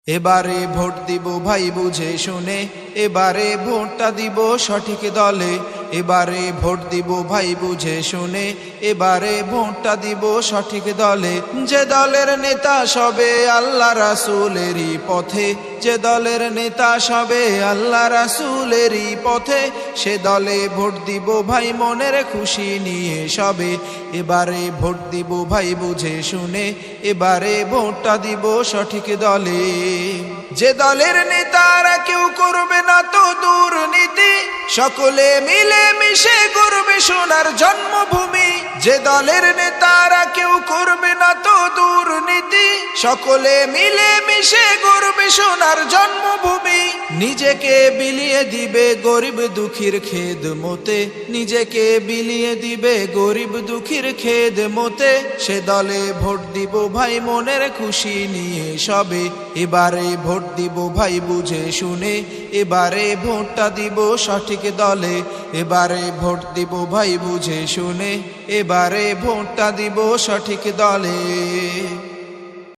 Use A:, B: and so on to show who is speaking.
A: এবারে ভোট দিব ভাই বুঝে শুনে, এবারে ভোটটা দিব সঠিক দলে। এবারে ভোট দিব ভাই বুঝে শুনে, এবারে ভোটটা দিব সঠিক দলে। যে দলের নেতা সবে আল্লাহ রাসূলেরই পথে, যে দলের নেতা সবে আল্লাহ রাসূলেরই পথে, সে দলে ভোট দিব ভাই মনের খুশি নিয়ে সবে। এবারে ভোট দিব ভাই বুঝে শুনে, এবারে ভোটটা দিব সঠিক দলে। যে দলের নেতারা কেউ করবে না তো দুর্নীতি, সকলে মিলে মিশে করবে সোনার জন্মভূমি। যে দলের নেতারা কেউ করবে না তো দুর্নীতি, সকলে মিলে মিশে করবে সোনার জন্মভূমি। নিজেকে বিলিয়ে দিবে গরিব দুঃখীর খেদমতে, নিজেকে বিলিয়ে দিবে গরিব দুঃখীর খেদমতে। সে দলে ভোট দিব ভাই মনের খুশি নিয়ে সবে। এবারে ভোট দিব ভাই বুঝে শুনে, এবারে ভোটটা দিব সঠিক দলে। এবারে ভোট দিব ভাই বুঝে শুনে, এবারে ভোটটা দিব সঠিক দলে।